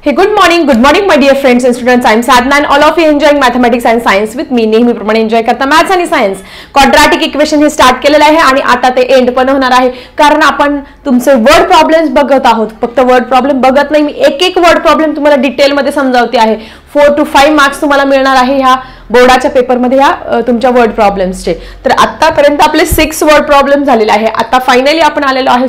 Hey, good morning, my dear friends and students. I am Sadhna and all of you enjoying mathematics and science with me. नेहमीप्रमाणे enjoy करता maths आणि science. Quadratic equation हे start केलेलं आहे आणि आता ते एंड पण होणार आहे, कारण आपण तुमचे वर्ड प्रॉब्लेम्स बघत आहोत. फक्त वर्ड प्रॉब्लेम बघत नाही, मी एक एक वर्ड प्रॉब्लेम तुम्हाला डिटेलमध्ये समजावते आहे. 4 to 5 मार्क्स तुम्हाला मिळणार आहे ह्या बोर्डाच्या पेपरमध्ये ह्या तुमच्या वर्ड प्रॉब्लेम्सचे. तर आतापर्यंत आपले 6 वर्ड प्रॉब्लेम झालेले आहे. आता फायनली आपण आलेलो आहे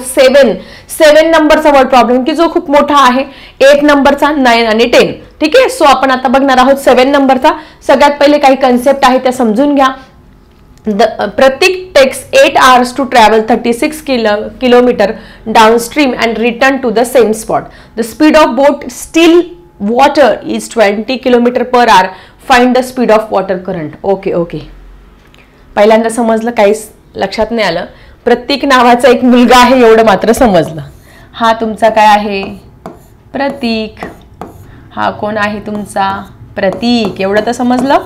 7 नंबरचा वर्ड प्रॉब्लेम, की जो खूप मोठा आहे. 8 नंबरचा, 9 आणि 10. ठीक आहे. सो आपण आता बघणार आहोत 7 नंबरचा. सगळ्यात पहिले काही कन्सेप्ट आहे त्या समजून घ्या. प्रतीक text 8 hours to travel 36 kilometer downstream and return to the same spot. The speed of boat still water is 20 km/h. Find the speed of water current. Okay. पहिल्यांदा समजलं, काहीच लक्षात नाही आलं. प्रतीक नावाचा एक मुलगा आहे एवढं मात्र समजलं. हा तुमचा काय आहे? प्रतीक. हा कोण आहे तुमचा? प्रतीक. एवढं तर समजलं.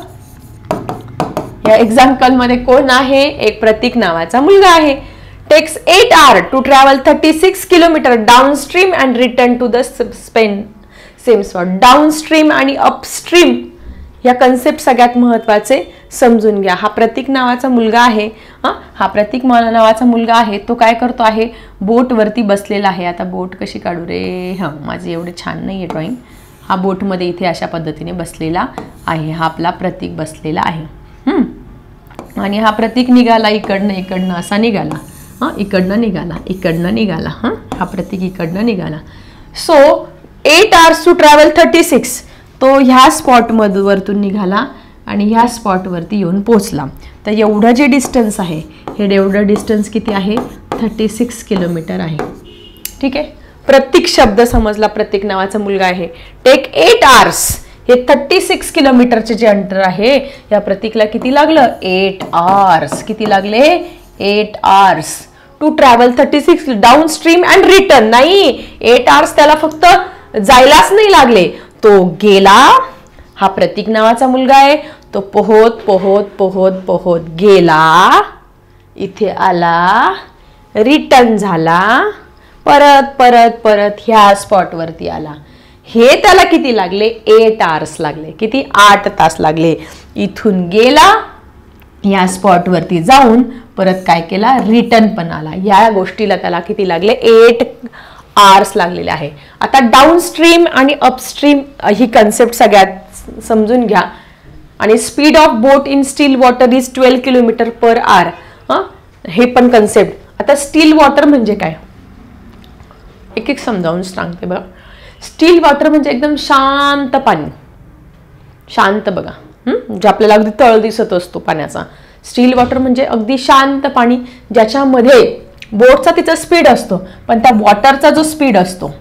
या एक्झाम्पल मध्ये कोण आहे? एक प्रतीक नावाचा मुलगा आहे. Takes 8 hours to travel 36 km downstream and return to the same spot. Downstream आणि अपस्ट्रीम या कन्सेप्ट सगळ्यात महत्वाचे समजून घ्या. हा प्रतीक नावाचा मुलगा आहे. हा प्रतीक नावाचा मुलगा आहे. तो काय करतो आहे? बोट वरती बसलेला आहे. आता बोट कशी काढू रे? माझे एवढे छान नाहीये ड्रॉइंग. हा बोट मध्ये इथे अशा पद्धतीने बसलेला आहे. हा आपला प्रतीक बसलेला आहे. आणि हा प्रतीक निघाला इकडनं असा निघाला. इकडनं निघाला. हा प्रतीक इकडनं निघाला. So 8 hours to travel 36. तो ह्या स्पॉट वरतून निघाला आणि ह्या स्पॉट वरती येऊन पोहोचला. तर एवढं जे डिस्टन्स आहे, हे एवढं डिस्टन्स किती आहे? 36 किलोमीटर आहे. ठीक आहे. प्रतीक शब्द समजला. प्रतीक नावाचा मुलगा आहे. Take 8 hours. हे 36 किलोमीटरचे जे अंतर आहे, या प्रतीकला किती लागलं? 8 hours. किती लागले? 8 hours to travel 36 downstream and return. नाही, 8 hours त्याला फक्त जायलाच नाही लागले, तो गेला. हा प्रतीक नावाचा मुलगा आहे. तो पोहोत गेला, इथे आला, रिटर्न झाला, परत ह्या स्पॉट वरती आला. हे त्याला किती लागले? 8 hours लागले. किती? 8 तास लागले. इथून गेला, या स्पॉट वरती जाऊन परत काय केला? रिटर्न पण आला. या गोष्टीला त्याला किती लागले? 8 hours लागलेले आहे. आता डाऊनस्ट्रीम आणि अपस्ट्रीम ही कन्सेप्ट सगळ्यात समजून घ्या. आणि speed of boat in steel water is 12 km/h. हे पण कन्सेप्ट. आता स्टील वॉटर म्हणजे काय? एक समजावून सांगते बघा. स्टील वॉटर म्हणजे एकदम शांत पाणी. शांत बघा, जे आपल्याला अगदी तळ दिसत असतो पाण्याचा. स्टील वॉटर म्हणजे अगदी शांत पाणी, ज्याच्यामध्ये बोटचा तिचा स्पीड असतो, पण त्या वॉटरचा जो स्पीड असतो,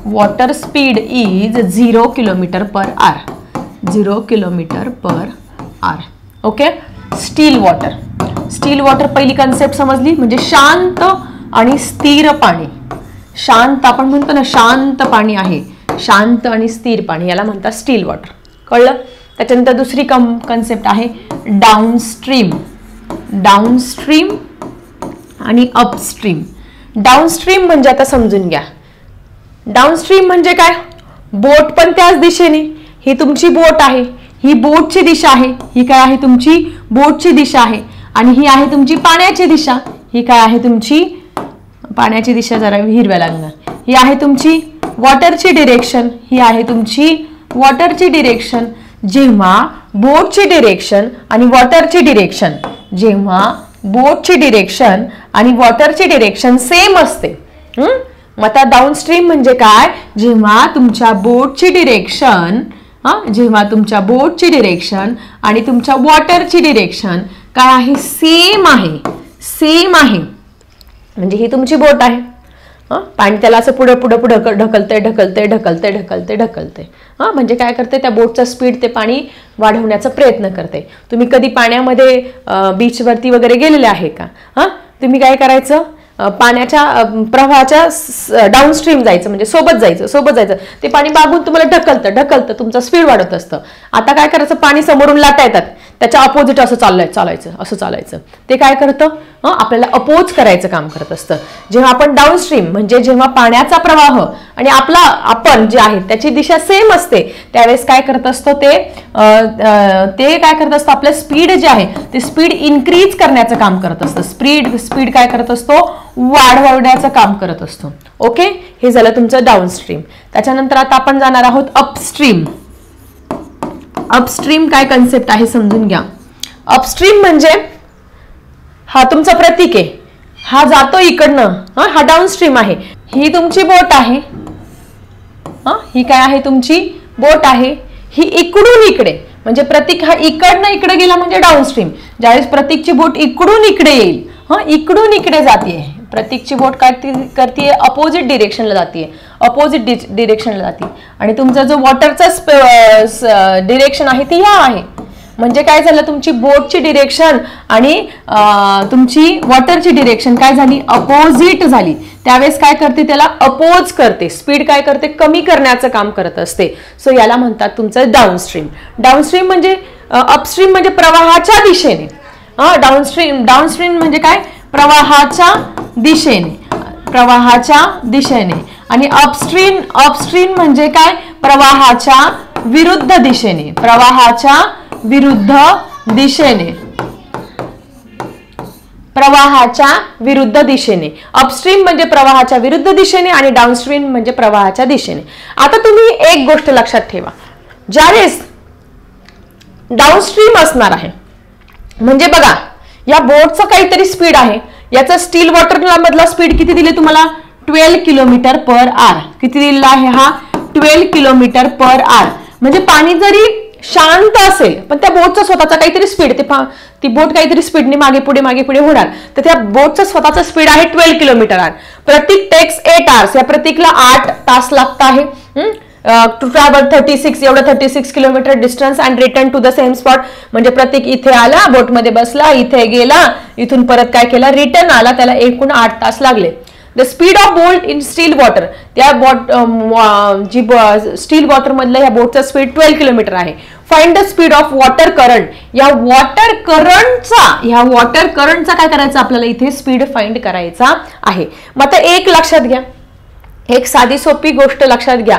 water speed is 0 km/h. 0 km/h. Okay. Steel water पहिली कन्सेप्ट समजली, म्हणजे शांत आणि स्थिर पाणी. शांत आपण म्हणतो ना, शांत पाणी आहे. शांत आणि स्थिर पाणी, याला म्हणतात स्टील वॉटर. कळलं? त्याच्यानंतर दुसरी कन्सेप्ट आहे डाऊनस्ट्रीम आणि अपस्ट्रीम. डाऊनस्ट्रीम म्हणजे आता समजून घ्या. डाऊनस्ट्रीम म्हणजे काय? बोट पण त्याच दिशेने. ही तुमची बोट आहे, ही बोटची दिशा आहे. ही काय आहे? तुमची बोटची दिशा आहे. आणि ही आहे तुमची पाण्याची दिशा. ही काय आहे? तुमची पाण्याची दिशा. जरा हिरव्या लागणार. ही आहे तुमची वॉटरची डिरेक्शन. ही आहे तुमची वॉटरची डिरेक्शन. जेव्हा बोटची डिरेक्शन आणि वॉटरची डिरेक्शन, आणि वॉटरची डिरेक्शन सेम असते. मग आता डाऊनस्ट्रीम म्हणजे काय? जेव्हा तुमच्या बोटची डिरेक्शन आणि तुमच्या वॉटरची डिरेक्शन काय आहे? सेम आहे. म्हणजे ही तुमची बोट आहे. पाणी त्याला असं पुढे ढकलते. म्हणजे काय करते? त्या बोटचा स्पीड ते पाणी वाढवण्याचा प्रयत्न करते. तुम्ही कधी पाण्यामध्ये बीचवरती वगैरे गेलेले आहे का? तुम्ही काय करायचं? पाण्याच्या प्रवाहाच्या डाऊनस्ट्रीम जायचं, म्हणजे सोबत जायचं. ते पाणी मागून तुम्हाला ढकलतं, तुमचा स्पीड वाढत असतं. आता काय करायचं? पाणी समोरून लाटा येतात, त्याच्या अपोजिट असं चालायचं ते काय करतं, आपल्याला अपोज करायचं काम करत असतं. जेव्हा आपण डाऊनस्ट्रीम म्हणजे जेव्हा पाण्याचा प्रवाह आणि आपण जे आहे त्याची दिशा सेम असते, त्यावेळेस काय करत असतो ते काय करत असतं, आपलं स्पीड जे आहे ते स्पीड इन्क्रीज करण्याचं काम करत असतं. स्पीड काय करत असतो, वाढवण्याचं काम करत असतो. ओके, हे झालं तुमचं डाऊनस्ट्रीम. त्याच्यानंतर आता आपण जाणार आहोत अपस्ट्रीम. अपस्ट्रीम काय कन्सेप्ट आहे समजून घ्या. अपस्ट्रीम म्हणजे हा तुमचा प्रतीक आहे, हा जातो इकडनं, हा डाऊनस्ट्रीम आहे. ही तुमची बोट आहे, ही काय आहे तुमची बोट आहे, ही इकडून इकडे म्हणजे प्रतीक हा इकडनं इकडे गेला म्हणजे डाऊनस्ट्रीम. ज्यावेळेस प्रतीकची बोट इकडून इकडे येईल, इकडून इकडे जाते, प्रतीकची बोट काय करते, अपोजिट डिरेक्शनला जाते, आणि तुमचा जो वॉटरचा डिरेक्शन आहे ती ह्या आहे. म्हणजे काय झालं, तुमची बोटची डिरेक्शन आणि तुमची वॉटरची डिरेक्शन काय झाली, अपोजिट झाली. त्यावेळेस काय करते, त्याला अपोज करते, स्पीड काय करते, कमी करण्याचं काम करत असते. सो याला म्हणतात तुमचं डाऊनस्ट्रीम. डाऊनस्ट्रीम म्हणजे अपस्ट्रीम म्हणजे प्रवाहाच्या दिशेने, डाऊनस्ट्रीम म्हणजे काय, प्रवाहाच्या दिशेने, आणि अपस्ट्रीम म्हणजे काय, प्रवाहाच्या विरुद्ध दिशेने. अपस्ट्रीम म्हणजे प्रवाहाच्या विरुद्ध दिशेने आणि डाऊनस्ट्रीम म्हणजे प्रवाहाच्या दिशेने. आता तुम्ही एक गोष्ट लक्षात ठेवा, ज्यावेळेस डाऊनस्ट्रीम असणार आहे म्हणजे बघा या बोटचं काहीतरी स्पीड आहे, याचा स्टील वॉटर मधला स्पीड किती दिले तुम्हाला, 12 किलोमीटर पर आवर. किती दिलेला आहे हा, 12 किलोमीटर पर आवर. म्हणजे पाणी जरी शांत असेल पण त्या बोटचा स्वतःचा काहीतरी स्पीड, ती बोट काहीतरी स्पीडने मागे पुढे होणार, तर त्या बोटचा स्वतःचा स्पीड आहे 12 किलोमीटर आवर. प्रतीक टेक्स 8 आवर्स, या प्रतीकला 8 तास लागत आहे टू ट्रॅव्हल 36 एवढं 36 kilometre distance and return to the same spot. म्हणजे प्रतीक इथे आला, बोटमध्ये बसला, इथे गेला, इथून परत काय केला, रिटर्न आला, त्याला एकूण 8 तास लागले. The speed of boat in steel water, त्या जी स्टील वॉटर मधलं या बोटचा स्पीड 12 किलोमीटर आहे. Find the speed of water current, या वॉटर करंटचा काय करायचं, आपल्याला इथे स्पीड फाइंड करायचा आहे. मग आता एक लक्षात घ्या, एक साधी सोपी गोष्ट लक्षात घ्या.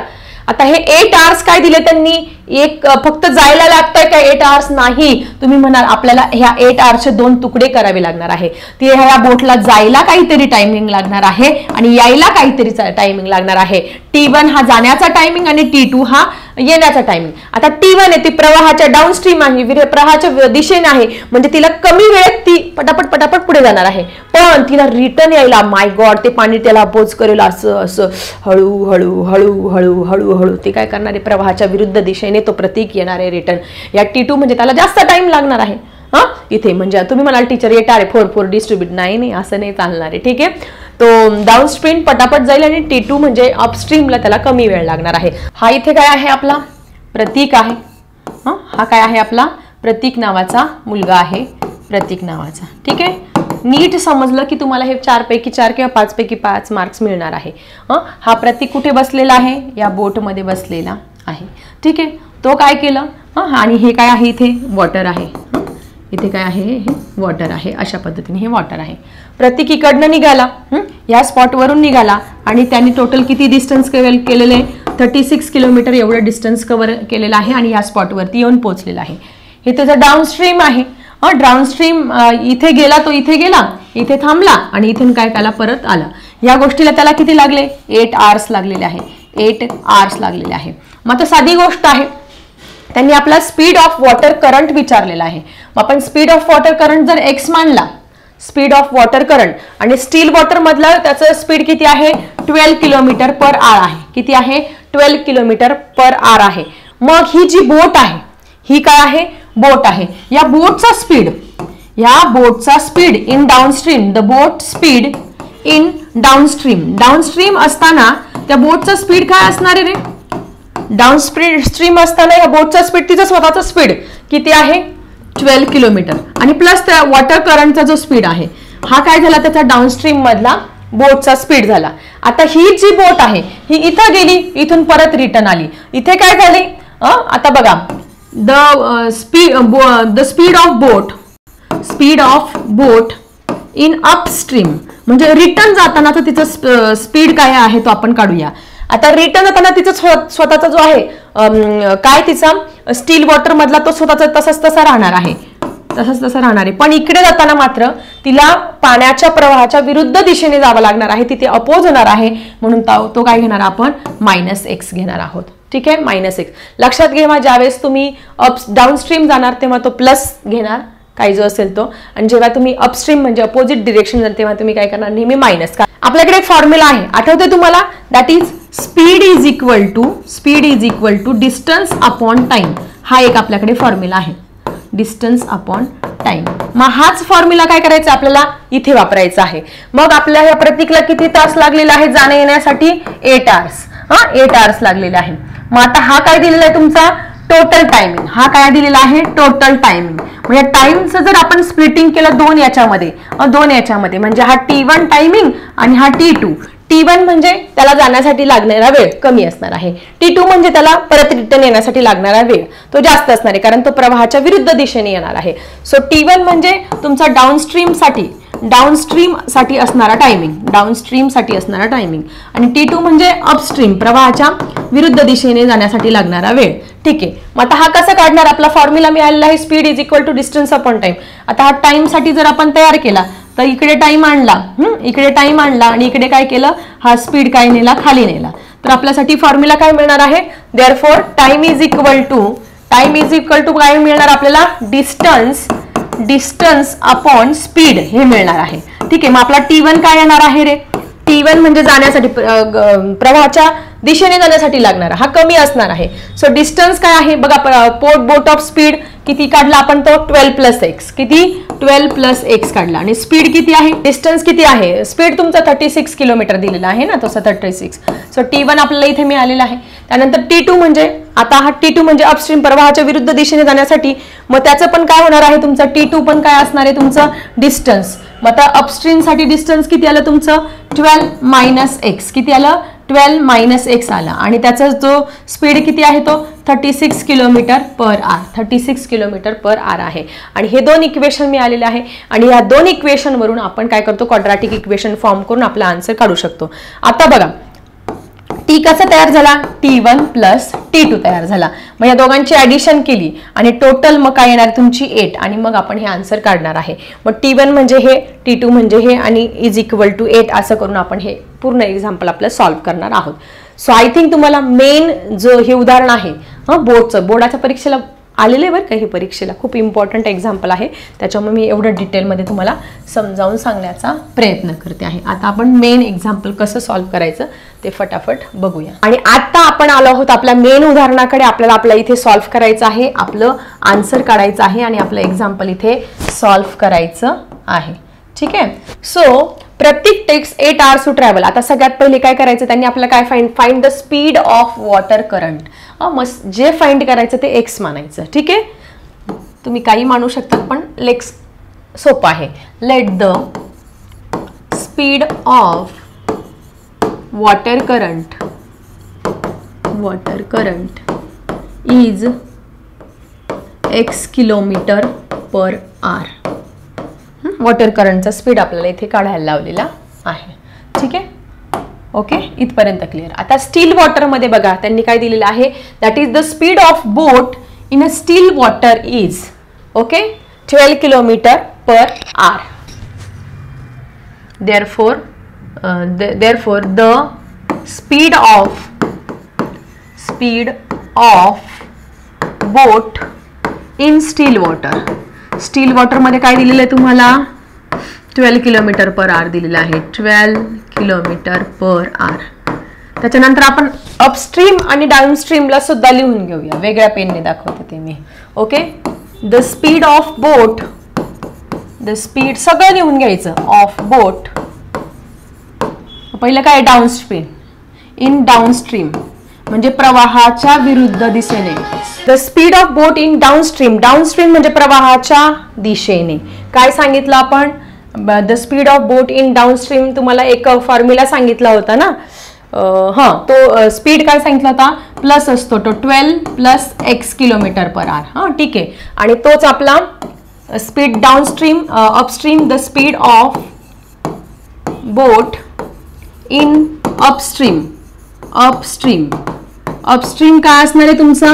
आता हे 8 आवर्स काय दिले त्यांनी, एक फक्त जायला लागतंय का 8 आवर्स नाही. तुम्ही म्हणाल आपल्याला ह्या 8 आवर्सचे 2 तुकडे करावे लागणार आहे. ती ह्या बोटला जायला काहीतरी टायमिंग लागणार आहे आणि यायला काहीतरी टायमिंग लागणार आहे. T1 हा जाण्याचा टायमिंग आणि T2 हा येण्याचा टायमिंग. आता T1 आहे ती प्रवाहाच्या डाऊनस्ट्रीम आहे, प्रवाहाच्या दिशेने आहे, म्हणजे तिला कमी वेळेत ती पटापट पुढे जाणार आहे. पण तिला रिटर्न यायला माय गॉड ते पाणी त्याला अपोज करेल, असं हळू ते काय करणार आहे, प्रवाहाच्या विरुद्ध दिशेने तो प्रतीक येणार आहे रिटर्न. या T2 म्हणजे त्याला जास्त टाइम लागणार आहे. इथे म्हणजे तुम्ही म्हणाल टीचर 8 आहे 4 डिस्ट्रीब्यूट, नाही असं नाही चालणार आहे. ठीक आहे, तो डाऊनस्ट्रीम पटापट जाईल आणि T2 म्हणजे अपस्ट्रीमला त्याला कमी वेळ लागणार आहे. हा इथे काय आहे, आपला प्रतीक आहे. हा काय आहे, आपला प्रतीक नावाचा मुलगा आहे, प्रतीक नावाचा. ठीक आहे, नीट समजलं की तुम्हाला हे 4 पैकी 4 किंवा 5 पैकी 5 मार्क्स मिळणार आहे. हा प्रतीक कुठे बसलेला आहे, या बोटमध्ये बसलेला आहे. ठीक आहे, तो काय केलं, आणि हे काय आहे, इथे वॉटर आहे, इथे काय आहे, हे वॉटर आहे. अशा पद्धतीने हे वॉटर आहे. प्रतीक इकडनं निघाला, या स्पॉटवरून निघाला आणि त्यांनी टोटल किती डिस्टन्स केलेलं आहे, 36 किलोमीटर एवढं डिस्टन्स कव्हर केलेलं आहे आणि या स्पॉटवरती येऊन पोहोचलेला आहे. हे त्याचं डाऊनस्ट्रीम आहे. डाऊनस्ट्रीम इथे गेला, तो इथे गेला, इथे थांबला आणि इथून काय त्याला परत आला. या गोष्टीला त्याला किती लागले, 8 आवर्स लागलेले आहे, 8 आवर्स लागलेले आहे. मग आता साधी गोष्ट आहे, त्यांनी आपला स्पीड ऑफ वॉटर करंट विचारलेला आहे. मग आपण स्पीड ऑफ वॉटर करंट जर x मानला, स्पीड ऑफ वॉटर करंट, आणि स्टील वॉटर मधलं त्याचं स्पीड किती आहे, 12 किलोमीटर पर आवर आहे. किती आहे, 12 किलोमीटर पर आवर आहे. मग ही जी बोट आहे ही काय आहे, बोट आहे. या बोटचा speed in downstream, the boat speed in downstream असताना त्या बोटचा स्पीड काय असणार आहे रे, डाऊनस्ट्रीम असताना या बोटचा स्पीड, तिचा स्वतःचा स्पीड किती आहे, 12 किलोमीटर, आणि प्लस त्या वॉटर करंटचा जो स्पीड आहे हा काय झाला, त्याचा डाऊनस्ट्रीम मधला बोटचा स्पीड झाला. आता ही जी बोट आहे ही इथं गेली, इथून परत रिटर्न आली. इथे काय झाली, आता बघा the speed of boat in upstream, म्हणजे रिटर्न जाताना तर तिचं स्पीड काय आहे तो आपण काढूया. आता रिटर्न जाताना तिचं स्वतःचा जो आहे काय तिचा स्टील वॉटर मधला तो स्वतःचा तसाच तसा राहणार आहे, तसंच तसं राहणार आहे. पण इकडे जाताना मात्र तिला पाण्याच्या प्रवाहाच्या विरुद्ध दिशेने जावं लागणार आहे, तिथे अपोज होणार आहे, म्हणून तो काय घेणार आपण -x घेणार आहोत. ठीक आहे, -x. लक्षात घ्या ज्यावेळेस तुम्ही डाऊनस्ट्रीम जाणार तेव्हा तो प्लस घेणार काही जो असेल तो, आणि जेव्हा तुम्ही अपस्ट्रीम म्हणजे अपोजिट डिरेक्शन जाणार तेव्हा तुम्ही काय करणार नेहमी मायनस. आपल्याकडे एक फॉर्म्युला आहे आठवतोय तुम्हाला, that is speed is equal to distance upon time. हा एक आपल्याकडे फॉर्म्युला आहे, डिस्टन्स अपॉन टाइम. मग हाच फॉर्म्युला काय करायचा आपल्याला इथे वापरायचा आहे. मग आपल्या या प्रतीकला किती तास लागलेला आहे जाण्या येण्यासाठी? 8 आवर्स. 8 आवर्स लागलेला आहे. मग आता हा काय दिलेला आहे तुमचा टोटल टायमिंग. हा काय दिलेला आहे टोटल टायमिंग. म्हणजे टाइमचं जर आपण स्प्लिटिंग केलं दोन याच्यामध्ये म्हणजे हा T1 टायमिंग आणि हा T2. T1 म्हणजे त्याला जाण्यासाठी लागणारा वेळ कमी असणार आहे, T2 म्हणजे त्याला परत रिटर्न येण्यासाठी लागणारा वेळ तो जास्त असणार आहे, कारण तो प्रवाहाच्या विरुद्ध दिशेने येणार आहे. सो T1 म्हणजे तुमचा डाऊनस्ट्रीम साठी असणारा टायमिंग, आणि T2 म्हणजे अपस्ट्रीम प्रवाहाच्या विरुद्ध दिशेने जाण्यासाठी लागणारा वेळ. ठीक आहे, मग आता हा कसा काढणार? आपला फॉर्म्युला मिळालेला आहे speed is equal to distance upon time. आता हा टाइम साठी जर आपण तयार केला तर इकडे टाइम आणला आणि इकडे काय केलं, हा स्पीड काय नेला खाली नेला, तर आपल्यासाठी फॉर्म्युला काय मिळणार आहे? Therefore time is equal to काय मिळणार आपल्याला? डिस्टन्स अपॉन स्पीड हे मिळणार आहे. ठीक आहे, मग आपला T1 काय येणार आहे रे? T1 म्हणजे जाण्यासाठी प्रवाहाच्या दिशेने जाण्यासाठी लागणार हा कमी असणार आहे. सो डिस्टन्स काय आहे बघा, बोट ऑफ स्पीड किती काढला आपण तो 12 + x. किती? 12 + x काढला. आणि स्पीड किती आहे? डिस्टन्स किती आहे? स्पीड तुमचा 36 किलोमीटर दिलेला आहे ना, तसा 36. सो T1 आपल्याला इथे मिळालेला आहे. त्यानंतर T2 म्हणजे आता हा T2 म्हणजे अपस्ट्रीम प्रवाहाच्या विरुद्ध दिशेने जाण्यासाठी, मग त्याचं पण काय होणार आहे तुमचं T2 पण काय असणार आहे तुमचं डिस्टन्स. मग आता अपस्ट्रीम साठी डिस्टन्स किती आलं तुमचं 12 - x. किती आलं? 12 - x आला. आणि त्याचा जो स्पीड किती आहे तो 36 किलोमीटर पर आवर आहे. आणि हे दोन इक्वेशन मिळालेले आहे, आणि या दोन इक्वेशन वरून आपण काय करतो क्वाड्रॅटिक इक्वेशन फॉर्म करून आपला आन्सर काढू शकतो. आता बघा T कसा तयार झाला? T1 + T2 तयार झाला. मग या दोघांची ऍडिशन केली आणि टोटल मग काय येणार तुमची 8, आणि मग आपण हे आन्सर काढणार आहे. मग T1 म्हणजे हे, T2 म्हणजे हे, आणि इज इक्वल टू 8 असं करून आपण हे पूर्ण एक्झाम्पल आपलं सॉल्व्ह करणार आहोत. सो आय थिंक तुम्हाला मेन जो हे उदाहरण आहे बोर्डाच्या परीक्षेला आलेले बरं का, हे परीक्षेला खूप इम्पॉर्टंट एक्झाम्पल आहे, त्याच्यामुळे मी एवढं डिटेलमध्ये तुम्हाला समजावून सांगण्याचा प्रयत्न करते आहे. आता आपण मेन एक्झाम्पल कसं सॉल्व्ह करायचं ते फटाफट बघूया. आणि आता आपण आलो आहोत आपल्या मेन उदाहरणाकडे. आपल्याला इथे सॉल्व्ह करायचं आहे, आपलं आन्सर काढायचं आहे, आणि आपलं एक्झाम्पल इथे सॉल्व्ह करायचं आहे. ठीक आहे, सो प्रत्येक टेक्स 8 hours टू ट्रॅव्हल. आता सगळ्यात पहिले काय करायचं त्यांनी आपल्याला काय find the speed of water current. मग जे फाइंड करायचं ते x मानायचं. ठीक आहे, तुम्ही काही मानू शकता पण लेक्स सोपं आहे. Let the speed of water current is x kilometre per our. Water करंटचा स्पीड आपल्याला इथे काढायला लावलेला आहे. ठीक आहे, ओके, इथपर्यंत क्लिअर. आता स्टील वॉटर मध्ये बघा त्यांनी काय दिलेलं आहे, that is the speed of boat in a steel water is 12 kilometre per our. therefore the speed of boat in still water मध्ये काय दिलेलं आहे तुम्हाला 12 किलोमीटर पर आवर दिलेला आहे. 12 किलोमीटर पर आवर. त्याच्यानंतर आपण अपस्ट्रीम आणि डाऊनस्ट्रीमला सुद्धा लिहून घेऊया, वेगळ्या पेनने दाखवते ते मी. Okay, the speed of boat, the speed सगळं लिहून घ्यायचं ऑफ बोट. पहिलं काय डाऊनस्ट्रीम, इन डाऊनस्ट्रीम म्हणजे प्रवाहाच्या विरुद्ध दिशेने. The speed of boat in downstream, downstream म्हणजे प्रवाहाच्या दिशेने. काय सांगितलं आपण, the speed of boat in downstream तुम्हाला एक फॉर्म्युला सांगितला होता ना, हां तो स्पीड काय सांगितला होता प्लस असतो तो 12 प्लस x किलोमीटर पर आवर. हां ठीक आहे. आणि तोच आपला speed downstream upstream the speed of boat in upstream. Upstream काय असणार आहे तुमचा,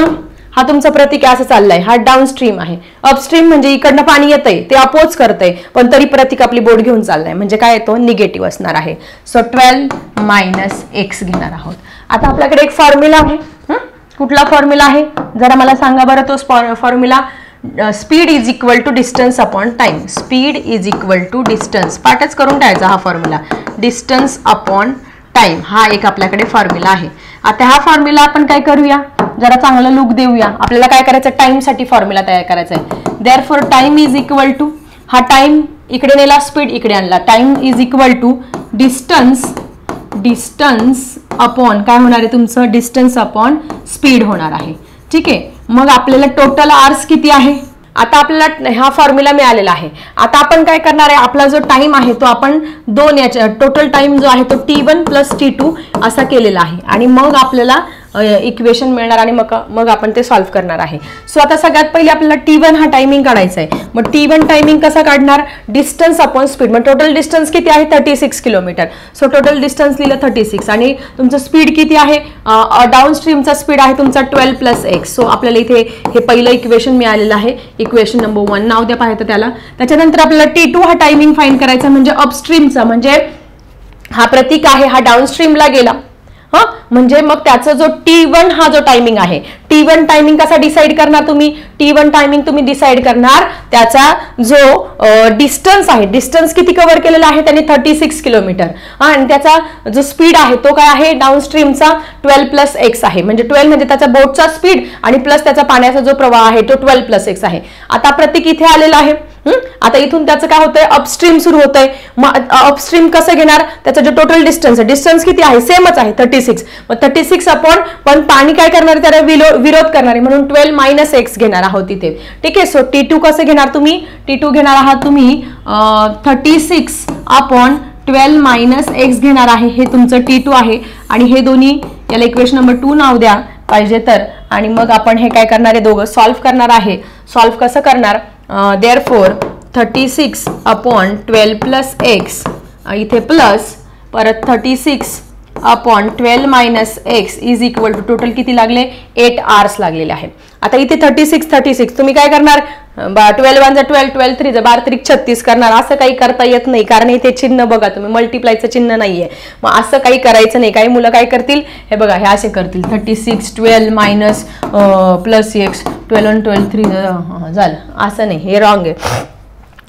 हा तुमचा प्रतीक असं चाललाय, हा डाऊनस्ट्रीम आहे. अपस्ट्रीम म्हणजे इकडनं पाणी येतंय ते अपोज करतंय पण तरी प्रतीक आपली बोट घेऊन चाललाय म्हणजे काय येतो निगेटिव्ह असणार आहे. सो 12 - x घेणार आहोत. आता आपल्याकडे एक फॉर्म्युला आहे. कुठला फॉर्म्युला आहे जरा मला सांगा बरं. तो formula speed is equal to distance upon time. Speed is equal to distance, पाठच करून टाकायचा हा फॉर्म्युला, डिस्टन्स अपॉन टाइम हा एक आपल्याकडे फॉर्म्युला आहे. आता हा फॉर्म्युला आपण काय करूया, जरा चांगला लुक देऊया. आपल्याला काय करायचं, टाइम साठी फॉर्म्युला तयार करायचा आहे. Therefore time is equal to, हा टाइम इकडे नेला, स्पीड इकडे आणला, time is equal to distance upon काय होणार आहे तुमचं, डिस्टन्स अपॉन स्पीड होणार आहे. ठीक आहे. मग आपल्याला टोटल आवर्स किती आहे, आता आपल्याला हा फॉर्म्युला मिळालेला आहे. आता आपण काय करणार आहे, आपला जो टाइम आहे तो आपण दोन याच्या टोटल टाइम जो आहे तो T1 + T2 असा केलेला आहे आणि मग आपल्याला इक्वेशन मिळणार आणि मग आपण ते सॉल्व्ह करणार आहे. सो आता सगळ्यात पहिले आपल्याला T1 हा टायमिंग काढायचा आहे. मग T1 टायमिंग कसा काढणार, डिस्टन्स अपॉन स्पीड. मग टोटल डिस्टन्स किती आहे 36 किलोमीटर. सो टोटल डिस्टन्स लिहिलं 36 आणि तुमचं स्पीड किती आहे, डाऊनस्ट्रीमचा स्पीड आहे तुमचा 12 + x. सो आपल्याला इथे हे पहिलं इक्वेशन मिळालेलं आहे, इक्वेशन नंबर 1 नाव द्या पाहिजे त्याला. त्याच्यानंतर आपल्याला T2 हा टायमिंग फाइंड करायचा म्हणजे अपस्ट्रीमचा, म्हणजे हा प्रतीक आहे हा डाऊनस्ट्रीमला गेला. म्हणजे मग त्याचा जो T1 हा जो टायमिंग आहे, T1 टायमिंग कसा डिसाइड करणार तुम्ही, T1 टायमिंग तुम्ही डिसाइड करणार त्याचा जो डिस्टन्स आहे, डिस्टन्स किती कव्हर केलेला आहे त्याने 36 किलोमीटर आणि त्याचा जो स्पीड आहे तो काय आहे डाऊनस्ट्रीमचा 12 + x आहे. म्हणजे 12 म्हणजे त्याचा बोटचा स्पीड आणि प्लस त्याचा पाण्याचा जो प्रवाह आहे तो 12 + x आहे. आता प्रतीक इथे आलेला आहे. आता इथून त्याचं काय होतंय, अपस्ट्रीम सुरू होतंय. मग अपस्ट्रीम कसं घेणार, त्याचा जो टोटल डिस्टन्स आहे, डिस्टन्स किती आहे सेमच आहे 36. मग 36 अपॉन पण पाणी काय करणार त्याला विरोध करणार आहे म्हणून 12 - x घेणार आहोत इथे. ठीक आहे. सो T2 कसं घेणार तुम्ही, T2 घेणार आहात तुम्ही 36 अपॉन 12 - x घेणार आहे. हे तुमचं T2 आहे आणि हे दोन्ही याला इक्वेशन नंबर 2 नाव द्या पाहिजे तर. आणि मग आपण हे काय करणार आहे, दोघं सॉल्व्ह करणार आहे. सॉल्व्ह कसं करणार, therefore 36 अपॉन 12 + x इथे प्लस परत 36 upon 12 - x is equal to total किती लागले 8 आवर्स लागलेले आहे. आता इथे 36 तुम्ही काय करणार, 12 × 1 12, 12 × 3 12 × 36 करणार. असं काही करता येत नाही कारण इथे चिन्ह बघा तुम्ही, मल्टिप्लायचं चिन्ह नाहीये. मग असं काही करायचं नाही. काही मुलं काय करतील, हे बघा हे असे करतील 36 12 + x 12 × 12 3 झालं. असं नाही, हे रॉंग आहे.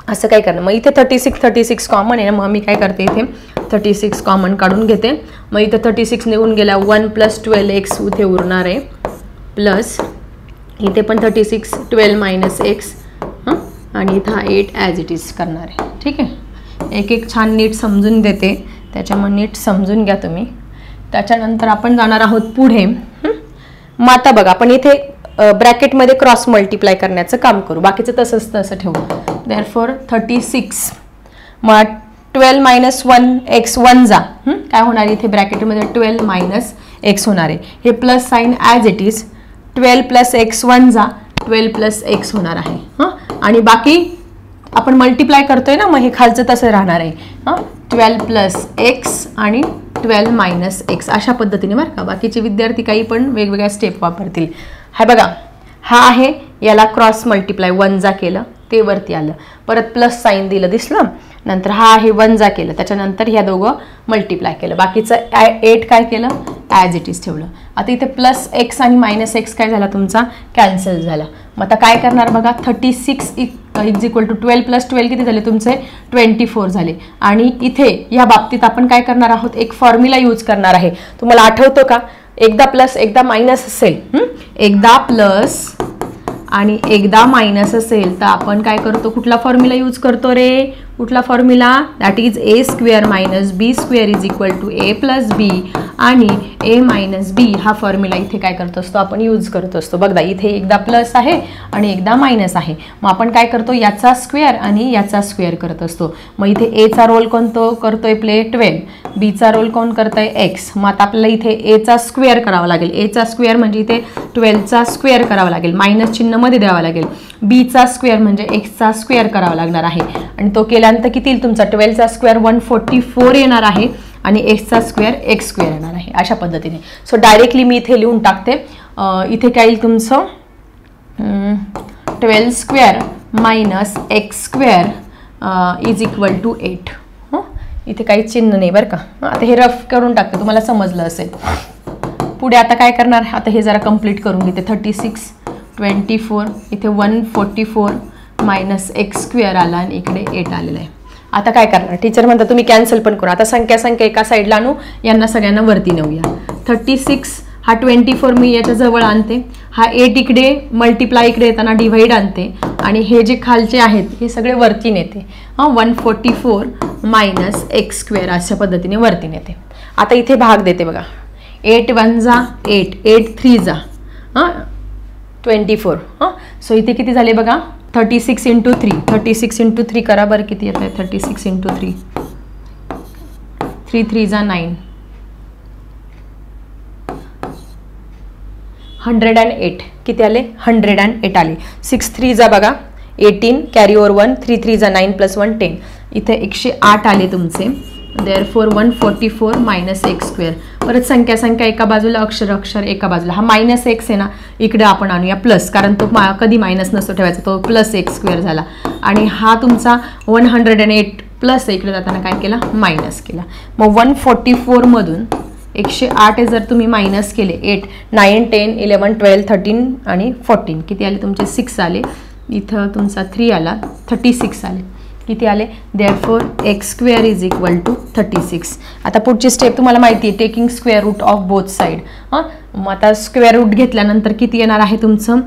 असं काय करणार. मग इथे 36 कॉमन आहे ना, मग मी काय करते इथे 36 कॉमन काढून घेते. मग इथे 36 निघून गेला, 1 + 12x इथे उरणार आहे प्लस इथे पण 36 12 - x आणि इथं 8 ॲज इट इज करणार आहे. ठीक आहे. एक छान नीट समजून देते, त्याच्यामुळे नीट समजून घ्या तुम्ही. त्याच्यानंतर आपण जाणार आहोत पुढे. मग आता बघा आपण इथे ब्रॅकेटमध्ये क्रॉस मल्टिप्लाय करण्याचं काम करू, बाकीचं तसं ठेवू. देअरफॉर 36 मग 12 - 1 x 1 जा काय होणार इथे ब्रॅकेटमध्ये 12 - x होणार आहे. हे plus sign as it is 12 + x 1 जा 12 + x होणार आहे. आणि बाकी आपण मल्टिप्लाय करतोय ना, मग हे खालचं तसं राहणार आहे. 12 + x आणि 12 - x अशा पद्धतीने बरं का. बाकीचे विद्यार्थी काही पण वेगवेगळ्या स्टेप वापरतील. हा बघा हा आहे, याला क्रॉस मल्टिप्लाय 1 जा केलं ते वरती आलं, परत प्लस साईन दिलं दिसलं, नंतर हा आहे 1 जा केलं, त्याच्यानंतर ह्या दोघं मल्टिप्लाय केलं, बाकीचं 8 काय केलं ॲज इट इज ठेवलं. आता इथे प्लस x आणि -x काय झाला तुमचा कॅन्सल झाला. मग आता काय करणार बघा 36 इज इक्वल टू 12 + 12 किती झाले तुमचे 24 झाले. आणि इथे या बाबतीत आपण काय करणार आहोत, एक फॉर्म्युला यूज करणार आहे. तुम्हाला आठवतो का, एकदा प्लस एकदा मायनस असेल, एकदा प्लस आणि एकदा मायनस असेल तर आपण काय करतो, कुठला फॉर्म्युला यूज करतो रे, कुठला formula, that is A square minus B square is equal to A plus B, आणि ए मायनस बी हा फॉर्म्युला इथे काय करत असतो आपण यूज करत असतो. बघा इथे एकदा प्लस आहे आणि एकदा मायनस आहे, मग आपण काय करतो याचा स्क्वेअर आणि याचा स्क्वेअर करत असतो. मग इथे एचा रोल कोणतो करतोय प्ले 12, बीचा रोल कोण करतोय एक्स. मग आता आपल्याला इथे एचा स्क्वेअर करावा लागेल, एचा स्क्वेअर म्हणजे इथे 12चा स्क्वेअर करावा लागेल, मायनस चिन्ह मध्ये द्यावा लागेल. बीचा स्क्वेअर म्हणजे एक्सचा स्क्वेअर करावा लागणार आहे, आणि तो केल्यानंतर किती येईल तुमचा 12चा स्क्वेअर 144 येणार आहे, आणि एक्सचा स्क्वेअर एक्स स्क्वेअर येणार आहे अशा पद्धतीने. सो डायरेक्टली मी इथे लिहून टाकते. इथे काय येईल तुमचं 12 square minus x square is equal to 8. इथे काही चिन्ह नाही बरं का. आता हे रफ करून टाकते, तुम्हाला समजलं असेल. पुढे आता काय करणार, आता हे जरा कंप्लीट करून घेते. 36 24 इथे 144 मायनस एक्स स्क्वेअर आला आणि इकडे 8 आलेला आहे. आता काय करणार, टीचर म्हणतात तुम्ही कॅन्सल पण करू. आता संख्या एका साईडला आणू, यांना सगळ्यांना वरती नेऊया. 36 हा 24 मी याच्या जवळ आणते, हा 8 इकडे मल्टिप्लाय इकडे येताना डिव्हाइड आणते, आणि हे जे खालचे आहेत हे सगळे वरती नेते. 144 मायनस एक्स स्क्वेअर अशा पद्धतीने वरती नेते. आता इथे भाग देते बघा. 8 1 जा 8, 8 3 जा 24. सो इथे किती झाले बघा 36 इंटू 3, 36 इंटू 3 करा बरं किती येत आहे. 36 इंटू 3, 3 3 जा 9, 108 किती आले 108 आले. 6 3 जा बघा 18 कॅरी ओवर 1, 3 3 जा 9 प्लस 1 10, इथे 108 आले तुमचे. Therefore 144 minus x square. परत संख्या एका बाजूला, अक्षर एका बाजूला. हा मायनस एक्स आहे ना, इकडे आपण आणूया प्लस, कारण तो कधी मायनस नसतो ठेवायचा, तो प्लस एक्स स्क्वेअर झाला. आणि हा तुमचा 108 प्लस इकडे जाताना काय केला मायनस केला. मग 144 मधून 108 जर तुम्ही मायनस केले 8 9 10 11 12 13 आणि 14 किती आले तुमचे 6 आले. इथं तुमचा 3 आला 36 आले. किती आले. Therefore x square is equal to 36. आता पुढची स्टेप तुम्हाला माहिती आहे, taking square root of both side. मग आता स्क्वेअर रूट घेतल्यानंतर किती येणार आहे तुमचं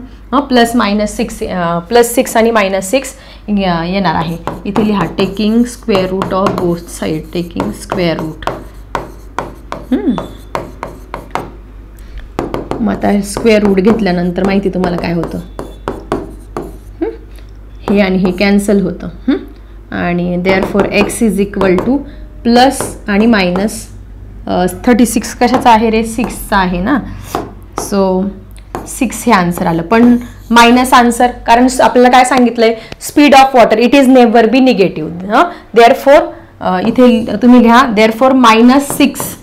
प्लस मायनस 6, प्लस 6 आणि मायनस 6 येणार आहे. इथे लिहा taking square root of both side, taking square root. मग आता स्क्वेअर रूट घेतल्यानंतर माहिती तुम्हाला काय होतं, हे आणि हे कॅन्सल होतं. आणि therefore x is equal two plus आणि मायनस 36 कशाचा आहे रे 6चा आहे ना. सो 6 हे आन्सर आलं, पण मायनस आन्सर, कारण आपल्याला काय सांगितलंय speed of water it is never be negative. Therefore इथे तुम्ही लिहा therefore minus 6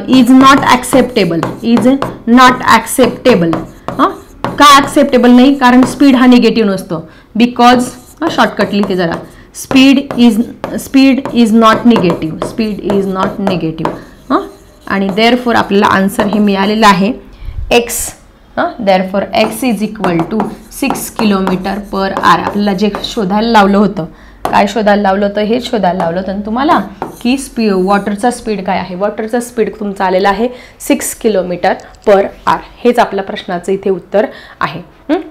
is not acceptable, is not acceptable. का ॲक्सेप्टेबल नाही, कारण स्पीड हा निगेटिव्ह नसतो. बिकॉज शॉर्टकट लिहिते जरा, speed is not negative, speed is not negative. आणि देअरफॉर आपल्याला आन्सर हे मिळालेलं आहे x. Therefore x is equal to 6 kilometre per hour. आपल्याला जे शोधायला लावलं होतं, काय शोधायला लावलं होतं, हे शोधायला लावलं होतं तुम्हाला की वॉटरचा स्पीड काय आहे. वॉटरचा स्पीड तुमचा आलेला आहे 6 किलोमीटर पर आवर. हेच आपल्या प्रश्नाचं इथे उत्तर आहे.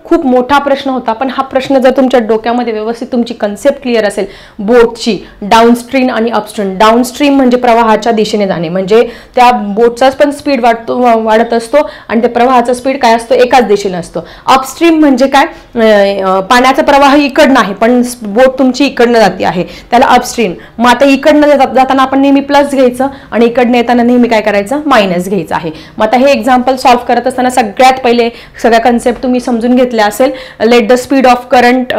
खूप मोठा प्रश्न होता, पण हा प्रश्न जर तुमच्या डोक्यामध्ये व्यवस्थित तुमची कन्सेप्ट क्लिअर असेल बोटची, डाऊनस्ट्रीम आणि अपस्ट्रीम. डाऊनस्ट्रीम म्हणजे प्रवाहाच्या दिशेने जाणे, म्हणजे त्या बोटचाच पण स्पीड वाढत असतो आणि त्या प्रवाहाचा स्पीड काय असतो एकाच दिशेने असतो. अपस्ट्रीम म्हणजे काय, पाण्याचा प्रवाह इकडनं आहे पण बोट तुमची इकडनं जाते आहे, त्याला अपस्ट्रीम. मग आता इकडनं जाताना आपण नेहमी प्लस घ्यायचं आणि इकडनं येताना नेहमी काय करायचं मायनस घ्यायचं आहे. मग आता हे एक्झाम्पल सॉल्व्ह करत असताना सगळ्यात पहिले सगळ्या कन्सेप्ट तुम्ही समजून घेतल्या असेल. Let the speed of current,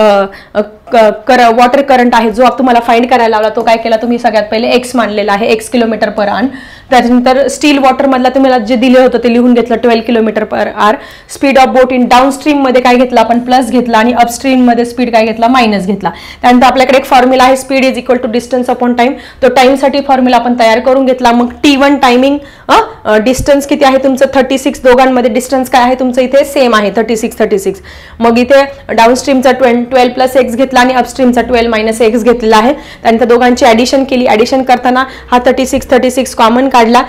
water current आहे जो तुम्हाला फाइंड करायला लावला, तो काय केला तुम्ही सगळ्यात पहिले एक्स मानलेला आहे, एक्स किलोमीटर पर आवर. त्यानंतर स्टील वॉटर मधला तुम्हाला जे दिले होतं ते लिहून घेतलं 12 kilometre per our. Speed of boat in downstream मध्ये काय घेतलं आपण प्लस घेतला, आणि अपस्ट्रीम मध्ये स्पीड काय घेतला मायनस घेतला. त्यानंतर आपल्याकडे एक फॉर्म्युला आहे speed is equal to distance upon time. तो टाइमसाठी फॉर्म्युला आपण तयार करून घेतला. मग T1 टायमिंग, डिस्टन्स किती आहे तुमचं 36, दोघांमध्ये डिस्टन्स काय आहे तुमचं इथे सेम आहे 36. मग इथे डाऊनस्ट्रीमचा 12 प्लस एक्स घेतला आणि अपस्ट्रीमचा 12 मायनस एक्स घेतलेला आहे. त्यानंतर दोघांची ऍडिशन केली. ऍडिशन करताना हा 36 कॉमन काढला,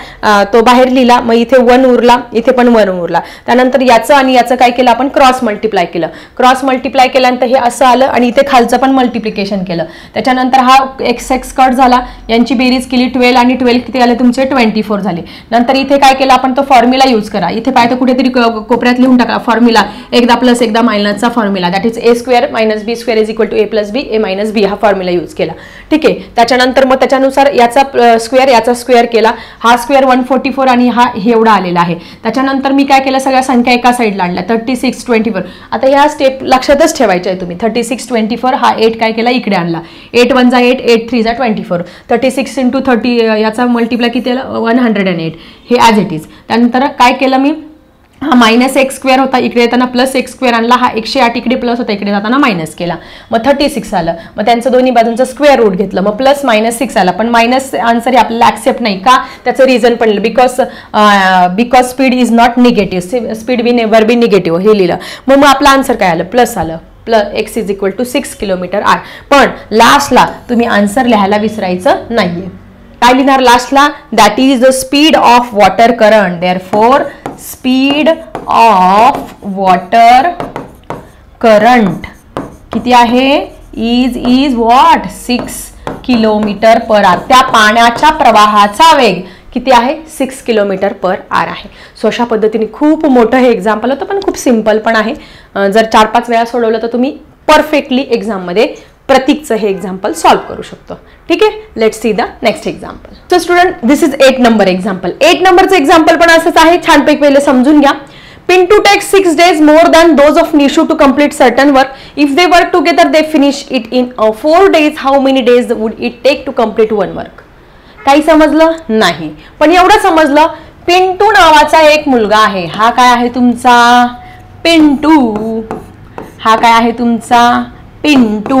तो बाहेर लिहिला, मग इथे 1 उरला, इथे पण 1 उरला. त्यानंतर याचं आणि याचं काय केलं आपण, क्रॉस मल्टिप्लाय केलं. क्रॉस मल्टिप्लाय केल्यानंतर हे असं आलं आणि इथे खालचं पण मल्टिप्लिकेशन केलं. त्याच्यानंतर हा एक्स एक्स कट झाला, यांची बेरीज केली 12 आणि 12 किती आले तुमचे 24 झाले. नंतर इथे काय केलं आपण, तो फॉर्म्युला यूज करा. इथे पाहिजे कुठेतरी कोपऱ्यात लिहून टाका फॉर्म्युला, एकदा प्लस एकदा मायनसचा formula, that is a² - b² is equal to a + b a - b, हा फॉर्म्युला यूज केला. ठीक आहे. त्याच्यानंतर मग त्याच्यानुसार याचा स्क्वेअर याचा स्क्वेअर केला, हा स्क्वेअर 144 आणि हा एवढा आलेला आहे. त्याच्यानंतर मी काय केलं, सगळ्या संख्या एका साईडला आणल्या, 36 24. आता ह्या स्टेप लक्षातच ठेवायच्या आहे तुम्ही. 36 24, हा 8 काय केला इकडे आणला, 8 1 जा 8, 8 3 जा 24, 36 × 30 याचा मल्टिप्लाय किती आला 108, हे ॲज इट इज. त्यानंतर काय केलं मी, हा -x² होता, इकडे येताना +x² आणला, हा 108 इकडे प्लस होता, इकडे जाताना मायनस केला, मग 36 आलं. मग त्यांचं दोन्ही बाजूंचं स्क्वेअर रूट घेतलं, मग +-6 आला. पण मायनस आन्सर हे आपल्याला ॲक्सेप्ट नाही का, त्याचं रिझन पण because speed is not negative, speed we never be negative, हे लिहिलं. मग आपलं आन्सर काय आलं, प्लस आलं, x is equal to 6 km/h. पण लास्टला तुम्ही आन्सर लिहायला विसरायचं नाहीये. काय लिहिणार लास्टला, that is the speed of water current, therefore speed of water current किती आहे, इज व्हॉट 6 km/h. त्या पाण्याच्या प्रवाहाचा वेग किती आहे, 6 km/h आहे. सो अशा पद्धतीने खूप मोठं हे एक्झाम्पल होतं, पण खूप सिम्पल पण आहे. जर 4-5 वेळा सोडवलं तर तुम्ही परफेक्टली एक्झाममध्ये प्रतीकचं हे एक्झाम्पल सॉल्व्ह करू शकतो. ठीक आहे. Let's see the next example. So student, this is 8 number example. 8 नंबरचं एक्झाम्पल पण असंच आहे, छानपैकी पहिले समजून घ्या. Pintu takes 6 days more than those of Nishu to complete certain work. If they work together, they finish it in 4 days. How many days would it take to complete one work? काही समजलं नाही, पण एवढं समजलं, पिंटू नावाचा एक मुलगा आहे. हा काय आहे तुमचा पिंटू, हा काय आहे तुमचा पिंटू.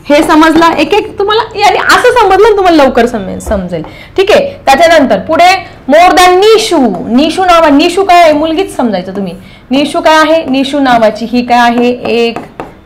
हे समजला, एक एक तुम्हाला याने असं समजलं तुम्हाला लवकर समजेल. ठीक आहे. त्याच्यानंतर पुढे मोर दॅन निशू. निशू काय आहे, मुलगीच समजायचं तुम्ही. निशू काय आहे, निशू नावाची ही काय आहे एक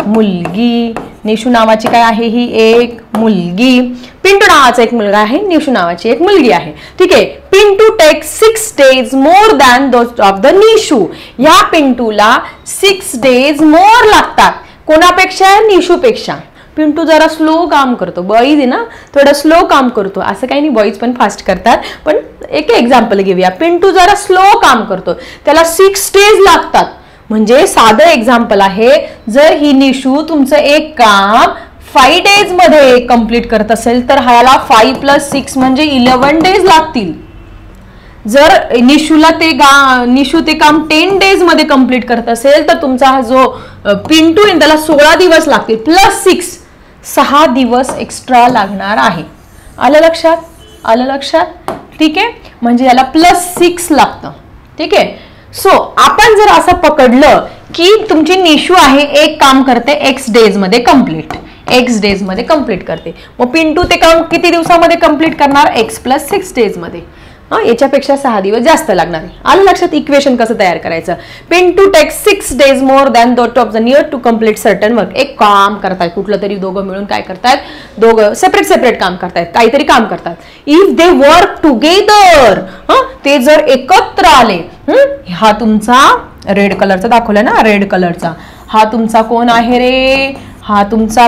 मुलगी. निशू नावाची काय आहे ही एक मुलगी. पिंटू नावाचा एक मुलगा आहे, निशू नावाची एक मुलगी आहे. ठीक आहे. Pintu take 6 days more than those of the Nishu. या पिंटूला 6 days more लागतात. कोणापेक्षा, निशूपेक्षा. पिंटू जरा स्लो काम करतो, बॉईज आहे ना, थोडं स्लो काम करतो. असं काही नाही, बॉईज पण फास्ट करतात, पण एक एक्झाम्पल घेऊया. पिंटू जरा स्लो काम करतो, त्याला 6 days लागतात. म्हणजे साधं एक्झाम्पल आहे, जर ही निशू तुमचं एक काम 5 days मध्ये कंप्लीट करत असेल तर ह्याला 5 + 6 म्हणजे 11 days लागतील. जर निशूला निशू ते काम 10 days मध्ये कंप्लीट करत असेल तर तुमचा हा जो पिंटू आहे त्याला 16 दिवस लागतील, +6 6 दिवस एक्स्ट्रा लागणार आहे. आलं लक्षात? ठीक आहे. म्हणजे याला +6 लागतं. ठीक आहे. सो आपण जर असं पकडलं की तुमची निशू आहे एक काम करते x days मध्ये कंप्लीट करते, मग पिंटू ते काम किती दिवसामध्ये कंप्लीट करणार, x + 6 days मध्ये. याच्यापेक्षा 6 दिवस जास्त लागणार आहे. आलं लक्षात इक्वेशन कसं तयार करायचं. Pintu take 6 days more than those of the near to complete certain work. एक काम करतायत, कुठलं तरी दोघं मिळून काय करतायत, दोघं सेपरेट काम करतायत, काहीतरी काम करतात. इफ दे वर्क टुगेदर, ते जर एकत्र आले, हा तुमचा रेड कलरचा दाखवला ना, रेड कलरचा हा तुमचा कोण आहे रे, हा तुमचा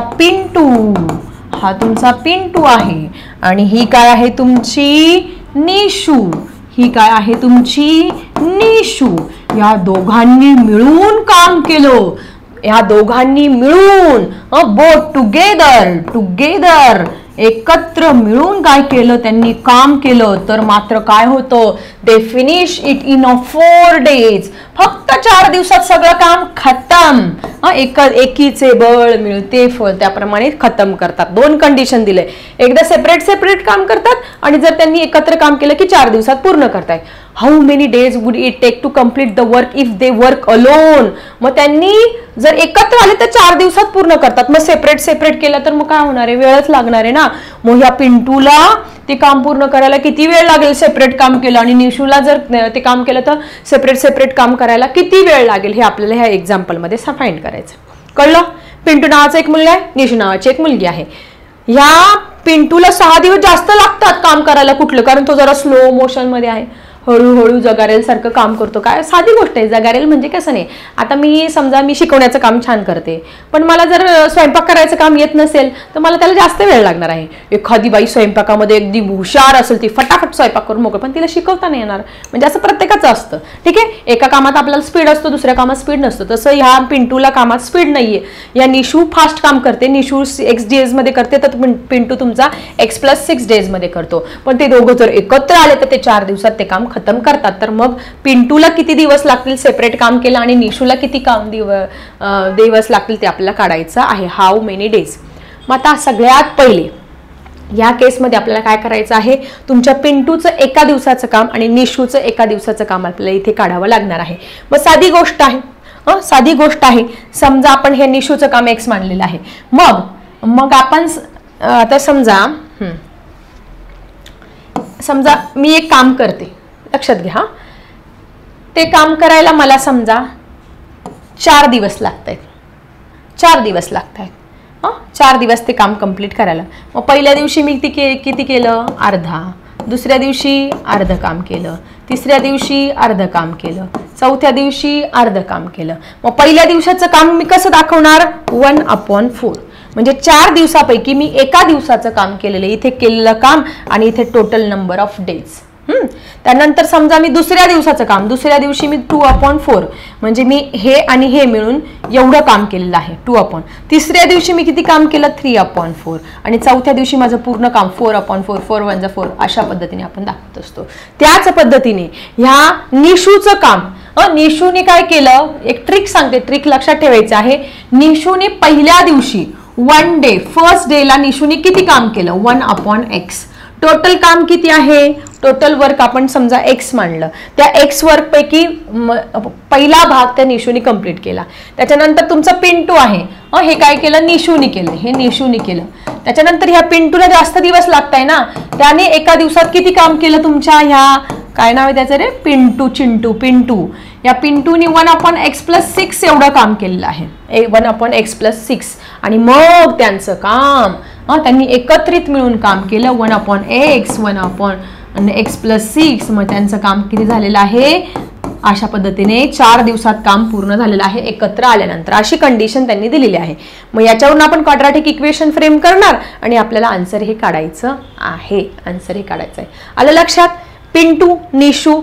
पिंटू आहे. आणि ही काय आहे तुमची निशू, ही काय आहे तुमची निशू. या दोघांनी मिळून काम केलं, या दोघांनी मिळून बोथ टुगेदर एकत्र मिळून काय केलं, त्यांनी काम केलं. तर मात्र काय होतं, they finish it in 4 days. फक्त 4 दिवसात सगळं काम खतम. एकीचे बळ मिळते फळ, त्याप्रमाणे खतम करतात. 2 कंडिशन दिले, एकदा सेपरेट काम करतात आणि जर त्यांनी एकत्र काम केलं की 4 दिवसात पूर्ण करतायत. How many days would it take to complete the work if they work alone. मग त्यांनी जर एकत्र आले तर 4 दिवसात पूर्ण करतात. मग सेपरेट केलं तर मग काय होणार आहे, वेळच लागणार आहे ना. मग ह्या पिंटूला ते काम पूर्ण करायला किती वेळ लागेल, सेपरेट काम केलं, आणि निशूला जर ते काम केलं तर सेपरेट काम करायला किती वेळ लागेल, हे आपल्याला ह्या एक्झाम्पल मध्ये फाइंड करायचं. कळलं. पिंटू नावाचा एक मुलगा आहे, निशू नावाची एक मुलगी आहे. ह्या पिंटूला 6 दिवस जास्त लागतात काम करायला. कुठलं? कारण तो जरा स्लो मोशन मध्ये आहे, हळूहळू जगारेल सारखं काम करतो. काय साधी गोष्ट आहे, जगारेल म्हणजे कसं नाही. आता मी समजा मी शिकवण्याचं काम छान करते, पण मला जर स्वयंपाक करायचं काम येत नसेल तर मला त्याला जास्त वेळ लागणार आहे. एखादी बाई स्वयंपाकामध्ये अगदी हुशार असेल, ती फटाफट स्वयंपाक करून मोकळ, पण तिला शिकवता नाही येणार. म्हणजे असं प्रत्येकाचं असतं. ठीक आहे, एका कामात आपल्याला स्पीड असतो, दुसऱ्या कामात स्पीड नसतो. तसं ह्या पिंटूला कामात स्पीड नाहीये. या निशू फास्ट काम करते, निशू X days मध्ये करते, तर पिंटू तुमचा X+6 days मध्ये करतो. पण ते दोघं जर एकत्र आले तर ते 4 दिवसात ते काम खतम करतात. तर मग पिंटूला किती दिवस लागतील सेपरेट काम केलं आणि निशूला किती दिवस लागतील ते आपल्याला काढायचं आहे. How many days. मग आता सगळ्यात पहिले या केसमध्ये आपल्याला काय करायचं आहे, तुमच्या पिंटूचं एका दिवसाचं काम आणि निशूचं एका दिवसाचं काम आपल्याला इथे काढावं लागणार आहे. मग साधी गोष्ट आहे, साधी गोष्ट आहे. समजा आपण हे निशूचं काम X मानलेलं आहे. मग आपण आता समजा मी एक काम करते, लक्षात घ्या. ते काम करायला मला समजा 4 दिवस लागत आहेत. 4 दिवस लागत आहेत. 4 दिवस ते काम कंप्लीट करायला. मग पहिल्या दिवशी मी किती केलं? अर्धा. दुसऱ्या दिवशी अर्ध काम केलं. तिसऱ्या दिवशी अर्ध काम केलं. चौथ्या दिवशी अर्ध काम केलं. मग पहिल्या दिवसाचं काम मी कसं दाखवणार? 1/4. म्हणजे 4 दिवसापैकी मी एका दिवसाचं काम केलेलं, इथे केलेलं काम आणि इथे टोटल नंबर ऑफ डेज. त्यानंतर समजा मी दुसऱ्या दिवसाचं काम, दुसऱ्या दिवशी मी 2/4, म्हणजे मी हे आणि हे मिळून एवढं काम केलेलं आहे 2/4. तिसऱ्या दिवशी मी किती काम केलं? 3/4. आणि चौथ्या दिवशी माझं पूर्ण काम 4/4, 4 1 4, अशा पद्धतीने आपण दाखवत असतो. त्याच पद्धतीने ह्या निशूचं काम, निशूने काय केलं? एक ट्रिक सांगते, ट्रिक लक्षात ठेवायचं आहे. निशूने पहिल्या दिवशी 1 डे, फर्स्ट डेला निशूने किती काम केलं? 1/x. टोटल काम किती आहे? टोटल वर्क आपण समजा X मानलं, त्या X वर्क पैकी पहिला भाग त्या निशूने कंप्लीट केला. त्याच्यानंतर तुमचा पिंटू आहे, हे काय केलं? निशूने केलं, हे निशूने केलं. त्याच्यानंतर ह्या पिंटूला जास्त दिवस लागताय ना, त्याने एका दिवसात किती काम केलं? तुमच्या ह्या काय नाव आहे त्याचं रे? पिंटू. या पिंटूने 1/x+6 एवढं काम केलेलं आहे, 1/x+6. आणि मग त्यांचं काम त्यांनी एकत्रित मिळून काम केलं 1/x, 1/x+6. मग त्यांचं काम किती झालेलं आहे? अशा पद्धतीने 4 दिवसात काम पूर्ण झालेलं आहे एकत्र आल्यानंतर. अशी कंडिशन त्यांनी दिलेली आहे. मग याच्यावरून आपण क्वाड्रॅटिक इक्वेशन फ्रेम करणार आणि आपल्याला आन्सर हे काढायचं आहे. आन्सर हे काढायचं आहे. आलं लक्षात? पिंटू, निशू,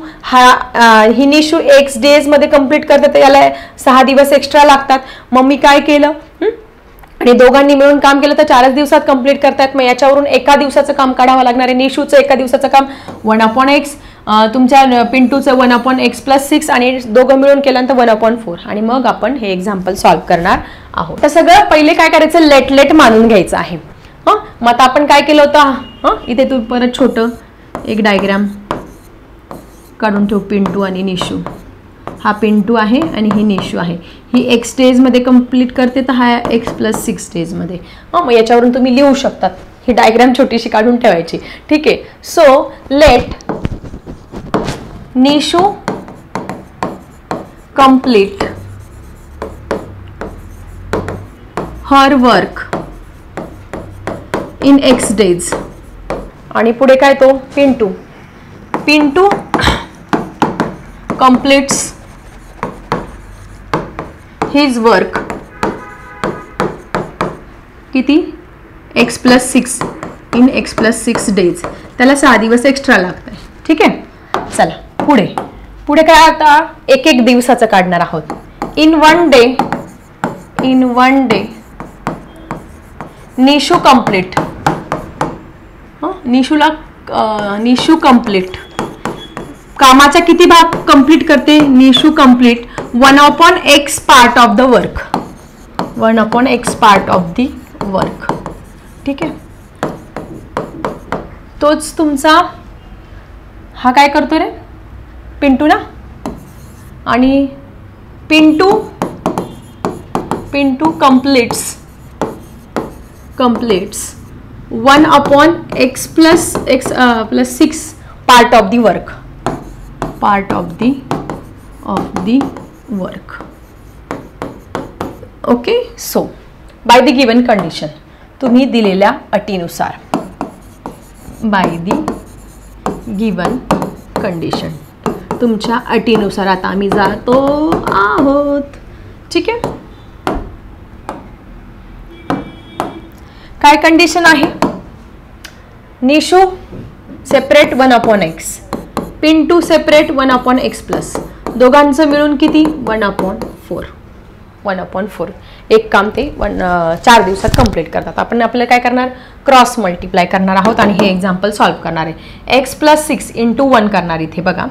ही निशू X days मध्ये कंप्लीट करते, तर याला 6 दिवस एक्स्ट्रा लागतात. मग मी काय केलं? आणि दोघांनी मिळून काम केलं तर 4 दिवसात कंप्लीट करतात. मग याच्यावरून एका दिवसाचं काम काढावं लागणार आहे. निशूचं एका दिवसाचं काम 1/x, तुमच्या पिंटूचं 1/x+6 आणि दोघं मिळून केल्यानंतर 1/4. आणि मग आपण हे एक्झाम्पल सॉल्व्ह करणार आहोत. तर सगळं पहिले काय करायचं? लेट मानून घ्यायचं आहे. मग आता आपण काय केलं होतं? इथे तू परत छोटं एक डायग्राम काढून ठेव. पिंटू आणि निशू, हा पिंटू आहे आणि ही निशू आहे. ही X days मध्ये कंप्लीट करते, तर हा X+6 days मध्ये. मग याच्यावरून तुम्ही लिहू शकतात. ही डायग्राम छोटीशी काढून ठेवायची. ठीक आहे. So let Nishu complete her work in X days. आणि पुढे काय? तो पिंटू completes his work किती? X+6 in X+6 days. त्याला 6 दिवस एक्स्ट्रा लागत आहे. ठीक आहे. चला पुढे काय? आता एक दिवसाचं काढणार आहोत. In one day Nishu complete, Nishu complete कामाचा किती भाग कंप्लीट करते? Nishu complete 1/x part of the work, 1/x part of the work. ठीक आहे. तोच तुमचा हा काय करतो रे? पिंटू ना. आणि Pintu completes 1/x+6 part of the work, okay. So by the given condition, तुम्ही दिलेल्या अटीनुसार बाय दी गिवन कंडिशन. तुमच्या अटीनुसार आता आम्ही जातो आहोत. ठीक आहे, काय कंडिशन आहे? Nishu separate 1/x, Pintu separate 1/x plus, दोघांचं मिळून किती? 1/4. 1/4. एक काम ते 4 दिवसात कंप्लीट करतात. आपण आपल्याला काय करणार? क्रॉस मल्टिप्लाय करणार आहोत आणि हे एक्झाम्पल सॉल्व्ह करणार आहे. x + 6 × 1 करणार. इथे बघा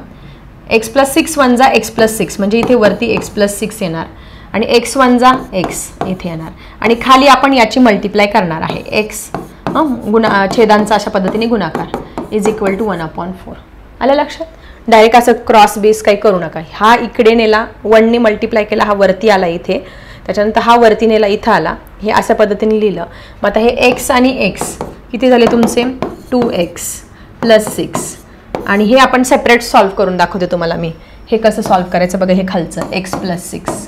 x + 6 1 जा x + 6 म्हणजे इथे वरती x + 6 येणार आणि x 1 जा x इथे येणार आणि खाली आपण याची मल्टिप्लाय करणार आहे. x छेदांचा अशा पद्धतीने गुणाकार इज इक्वल टू 1/4. आलं लक्षात? डायरेक्ट असं क्रॉस बेस काही करू नका. हा इकडे नेला 1 ने मल्टिप्लाय केला, हा वरती आला इथे, त्याच्यानंतर हा वरती नेला इथं आला, हे अशा पद्धतीने लिहिलं. मग आता हे x आणि x किती झाले तुमचे? 2x + 6 आणि हे आपण सेपरेट सॉल्व्ह करून दाखवते तुम्हाला मी. हे कसं सॉल्व्ह करायचं बघा. हे खालचं x + 6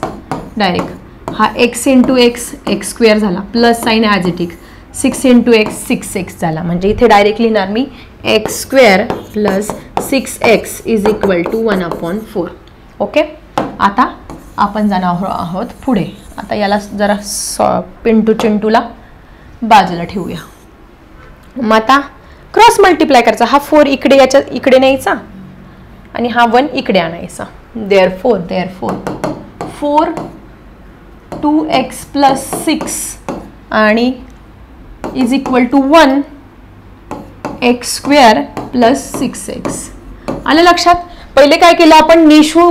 डायरेक्ट हा x × x x² झाला plus sign as it is 6 × x 6x झाला. म्हणजे इथे डायरेक्ट लिहिणार मी x² + 6x is equal to 1/4. Okay, आता आपण जाणार आहोत पुढे. आता याला जरा पिंटू चिंटूला बाजूला ठेवूया. मग आता क्रॉस मल्टिप्लाय करायचा. हा 4 इकडे याच्या इकडे न्यायचा आणि हा 1 इकडे आणायचा. देअरफोर 4 2x + 6 आणि is equal to 1 x² + 6x. आलं लक्षात? पहिले काय केलं आपण? निशू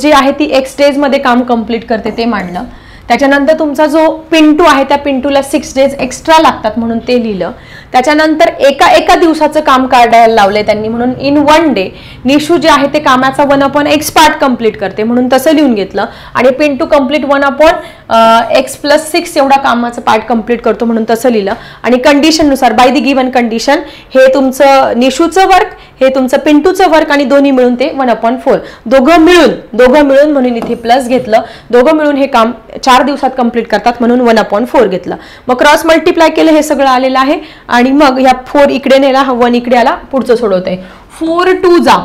जे आहे ती x डेज मध्ये काम कंप्लीट करते ते मांडलं. त्याच्यानंतर तुमचा जो पिंटू आहे त्या पिंटूला 6 डेज एक्स्ट्रा लागतात म्हणून ते लिहिलं. त्याच्यानंतर एका दिवसाचं काम काढायला लावलंय त्यांनी म्हणून इन 1 डे निशू जे आहे ते कामाचा 1/x पार्ट कंप्लीट करते म्हणून तसं लिहून घेतलं आणि पिंटू कंप्लीट 1/x + 6 एवढा कामाचं पार्ट कंप्लीट करतो म्हणून तसं लिहिलं. आणि कंडिशननुसार बाय दी गिवन कंडिशन हे तुमचं निशूचं वर्क, हे तुमचं पिंटूचं वर्क आणि दोन्ही मिळून ते 1/4. दोघं मिळून म्हणून इथे प्लस घेतलं. दोघं मिळून हे काम 4 दिवसात कंप्लीट करतात म्हणून 1/4 घेतलं. मग क्रॉस मल्टिप्लाय केलं, हे सगळं आलेलं आहे आणि मग ह्या 4 इकडे नेला, हा 1 इकडे आला, पुढचं सोडवतंय. 4 2 जा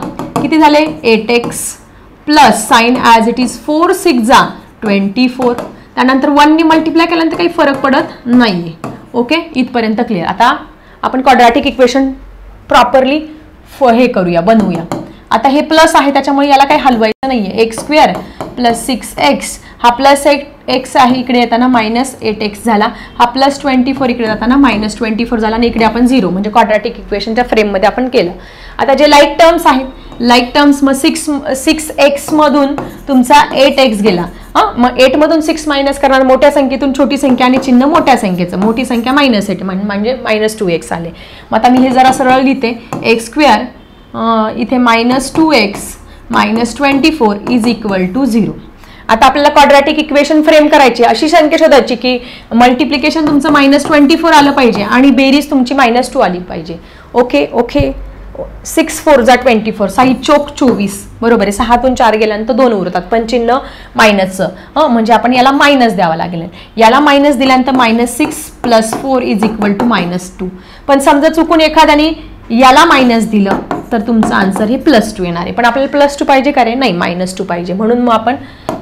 किती झाले? 8x plus sign as it is 4 6 जा 24. त्यानंतर 1 ने मल्टिप्लाय केल्यानंतर काही फरक पडत नाहीये. ओके, इथपर्यंत क्लिअर. आता आपण क्वाड्रॅटिक इक्वेशन प्रॉपरली हे करूया, बनवूया. आता हे प्लस आहे त्याच्यामुळे याला काही हलवायचं नाहीये. x² + 6x हा प्लस x आहे इकडे येताना -8x झाला. हा +24 इकडे जाताना -24 झाला आणि इकडे आपण 0 म्हणजे क्वाड्रॅटिक इक्वेशनच्या फ्रेममध्ये आपण केलं. आता जे लाईक टर्म्स आहेत, लाईक टर्म्स मग 6x मधून तुमचा 8x गेला. मग 8 मधून 6 मायनस करणार, मोठ्या संख्येतून छोटी संख्या आणि चिन्ह मोठ्या संख्येचं, मोठी संख्या -8 म्हणजे -2x आले. मग आता मी हे जरा सरळ लिहिते. x² इथे -2x -24 इज इक्वल टू 0. आता आपल्याला क्वाड्रॅटिक इक्वेशन फ्रेम करायची, अशी संख्या शोधायची की मल्टिप्लिकेशन तुमचं -24 आलं पाहिजे आणि बेरीज तुमची -2 आली पाहिजे. ओके 6 4 जा 24, 6 चोक 24 बरोबर आहे. 6तून 4 गेल्यानंतर 2 उरतात पण चिन्ह मायनसचं, म्हणजे आपण याला मायनस द्यावा लागेल. याला मायनस दिल्यानंतर -6 + 4 इज इक्वल टू -2. पण समजा चुकून एखाद्याने याला मायनस दिलं तर तुमचं आन्सर हे +2 येणार आहे. पण आपल्याला +2 पाहिजे का रे? नाही, -2 पाहिजे. म्हणून मग आपण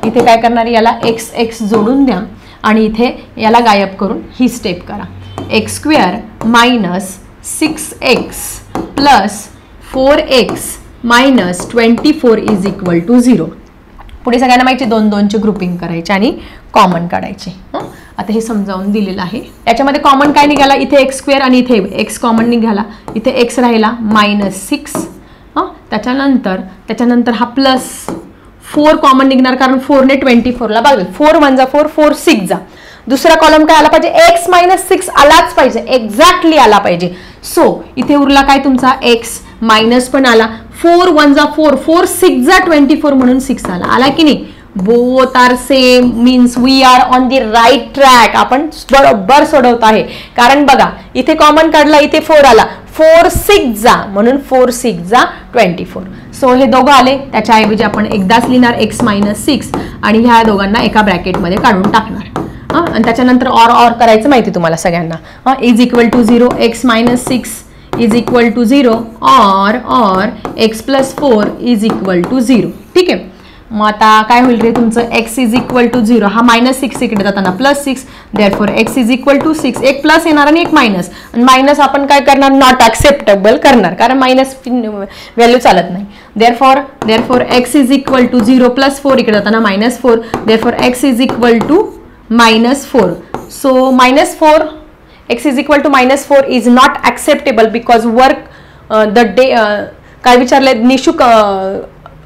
इथे काय करणार? याला x जोडून द्या आणि इथे याला गायब करून ही स्टेप करा. x² - 6x + 4x - 24 is equal to 0. पुढे सगळ्यांना माहिती 2-2ची ग्रुपिंग करायची आणि कॉमन काढायचे. आता हे समजावून दिलेलं आहे. याच्यामध्ये कॉमन काय निघाला? इथे x² आणि इथे x कॉमन निघाला. इथे x राहिला -6. त्याच्यानंतर हा +4 कॉमन निघणार कारण 4 ने 24ला भागले. 4 1 जा 4, 4 6 जा. दुसरा कॉलम काय आला पाहिजे? x - 6 आलाच पाहिजे, एक्झॅक्टली आला पाहिजे. सो इथे उरला काय तुमचा x मायनस पण आला. 4 1 जा 4, 4 6 जा 24 म्हणून 6 आला की नाही? Both are same means we are on the right track. आपण बरोबर सोडवत आहे. कारण बघा इथे कॉमन काढला, इथे 4 आला, 4 6 जा म्हणून 4 6 जा 24. सो हे दोघं आले. त्याच्याऐवजी आपण एकदाच लिहिणार x - 6 आणि ह्या दोघांना एका ब्रॅकेटमध्ये काढून टाकणार. आणि त्याच्यानंतर ऑर करायचं माहिती तुम्हाला सगळ्यांना. Is equal to 0. x - 6 is equal to 0 और x plus 4 is equal to 0. ठीक आहे. मग आता काय होईल रे तुमचं x इज इक्वल टू 0, हा -6 इकडे जाताना +6, therefore x is equal to 6. एक प्लस येणार आणि एक मायनस, आणि मायनस आपण काय करणार, नॉट ॲक्सेप्टेबल करणार, कारण मायनस व्हॅल्यू चालत नाही. Therefore x is equal to 0 + 4 इकडे जाताना -4, therefore x is equal to -4. So -4, x is equal to -4 is not acceptable because work the day काय विचारले निशू,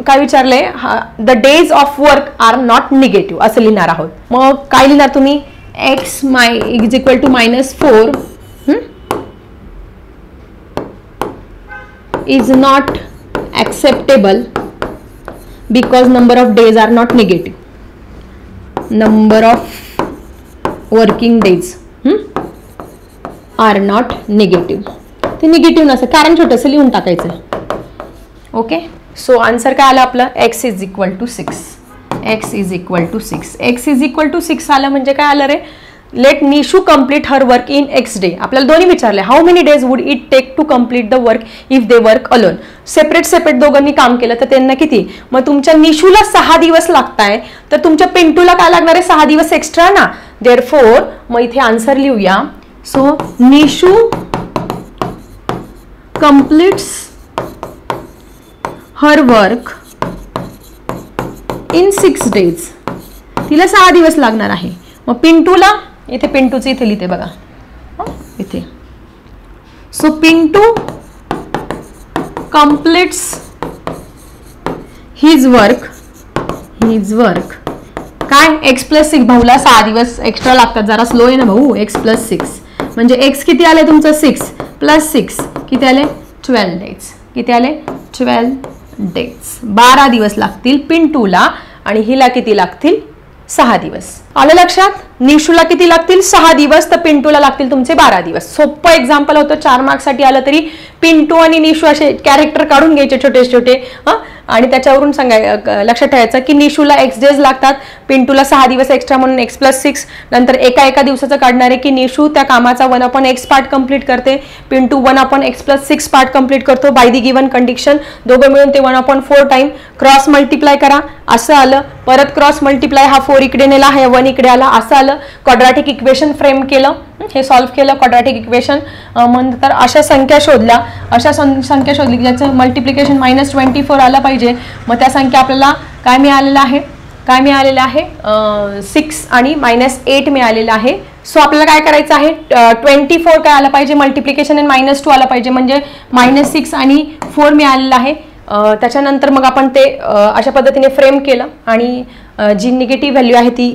काय विचारले, the days of work are not negative असं लिहिणार आहोत. मग काय लिहिणार तुम्ही, x is equal to -4 is not acceptable because number of days are not negative. Number of working days are not negative. ते निगेटिव्ह नसेल, कारण छोटंसं लिहून टाकायचं. ओके. सो आन्सर काय आलं आपलं, x is equal to 6. x is equal to 6. x is equal to 6 आलं म्हणजे काय आलं रे, let Nishu complete her work in x day. आपल्याला दोन्ही विचारले, how many days would it take to complete the work if they work alone. Separate दोघांनी काम केलं तर त्यांना किती, मग तुमच्या निशूला 6 दिवस लागताय, तर तुमच्या पिंटूला काय लागणार आहे, 6 दिवस एक्स्ट्रा ना. देअरफॉर मग इथे आन्सर लिहूया. So Nishu completes her work in 6 days. तिला 6 दिवस लागणार आहे. मग पिंटूला, इथे पिंटूचं इथे लिहिते बघा इथे. So Pintu completes his work काय, x+6. भाऊला 6 दिवस एक्स्ट्रा लागतात, जरा स्लो आहे ना भाऊ. x+6 म्हणजे x किती आले तुमचं, 6 + 6 किती आले, 12 डेज. किती आले, 12 डेज. 12 दिवस लागतील पिंटूला, आणि हिला किती लागतील, 6 दिवस. आलं लक्षात. निशूला किती लागतील, 6 दिवस, तर पिंटूला लागतील तुमचे 12 दिवस. सोपं एक्झाम्पल होतं, 4 मार्क्ससाठी आलं तरी पिंटू आणि निशू असे कॅरेक्टर काढून घ्यायचे छोटे, आणि त्याच्यावरून लक्षात ठेवायचं की निशूला x डेज लागतात, पिंटूला 6 दिवस एक्स्ट्रा म्हणून x+6. नंतर एका दिवसाचं काढणार आहे की निशू त्या कामाचा 1/x पार्ट कंप्लीट करते, पिंटू 1/x+6 पार्ट कंप्लीट करतो बाय दी गिवन कंडिशन. दोघं मिळून ते 1/4 टाइम क्रॉस मल्टिप्लाय करा, असं आलं. परत क्रॉस मल्टिप्लाय, हा 4 इकडे नेला, हा 1 इकडे आला, असं आलं. क्वाड्रॅटिक इक्वेशन फ्रेम केलं, हे सॉल्व्ह केलं क्वाड्रॅटिक इक्वेशन. नंतर अशा संख्या शोधली ज्याचं मल्टिप्लिकेशन -24 आलं पाहिजे. मग त्या संख्या आपल्याला काय मिळालेलं आहे, 6 आणि -8 मिळालेलं आहे. सो आपल्याला काय करायचं आहे, 24 काय आलं पाहिजे, मल्टिप्लिकेशन आणि -2 आलं पाहिजे, म्हणजे -6 आणि 4 मिळालेलं आहे. त्याच्यानंतर मग आपण ते अशा पद्धतीने फ्रेम केलं, आणि जी निगेटिव्ह व्हॅल्यू आहे ती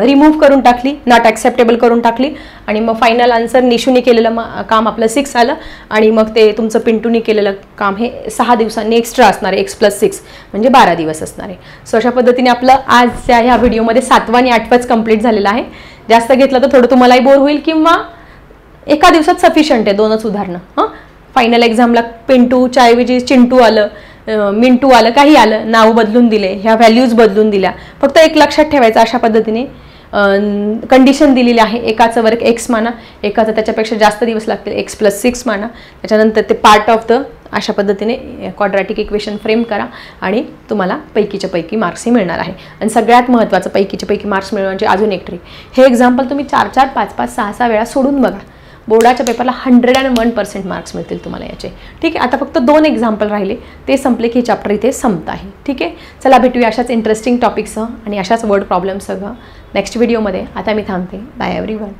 रिमूव्ह करून टाकली, नॉट ॲक्सेप्टेबल करून टाकली, आणि मग फायनल आन्सर निशूने केलेलं काम आपलं 6 आलं, आणि मग ते तुमचं पिंटूने केलेलं काम हे 6 दिवसांनी एक्स्ट्रा असणार आहे, x+6 म्हणजे 12 दिवस असणार आहे. सो अशा पद्धतीने आपलं आजच्या ह्या व्हिडिओमध्ये 7वा आणि 8वाच कंप्लीट झालेला आहे. जास्त घेतलं तर थोडं तुम्हालाही बोर होईल, किंवा एका दिवसात सफिशियंट आहे 2च उदाहरणं. फायनल एक्झामला पिंटूच्या ऐवजी चिंटू आलं, मिंटू आलं, काही आलं, नाव बदलून दिले, ह्या व्हॅल्यूज बदलून दिल्या. फक्त एक लक्षात ठेवायचं, अशा पद्धतीने कंडिशन दिलेली आहे, एकाचं वर्क x माना, एकाचं त्याच्यापेक्षा जास्त दिवस लागतील x+6 माना. त्याच्यानंतर ते पार्ट ऑफ द अशा पद्धतीने क्वाड्रॅटिक इक्वेशन फ्रेम करा, आणि तुम्हाला पैकीच्या पैकी मार्क्सही मिळणार आहे. आणि सगळ्यात महत्त्वाचं, पैकीच्या पैकी मार्क्स मिळवणं म्हणजे अजून एक ट्रिक. हे एक्झाम्पल तुम्ही 4-4, 5-5, 6-6 वेळा सोडून बघा, बोर्डाच्या पेपरला 101% मार्क्स मिळतील तुम्हाला याचे. ठीक आहे. आता फक्त 2 एक्झाम्पल राहिले, ते संपले की चॅप्टर इथे संपत आहे. ठीक आहे. चला भेटूया अशाच इंटरेस्टिंग टॉपिकसह आणि अशाच वर्ड प्रॉब्लेमसह नेक्स्ट व्हिडिओमध्ये. आता मी थांबते. Bye everyone.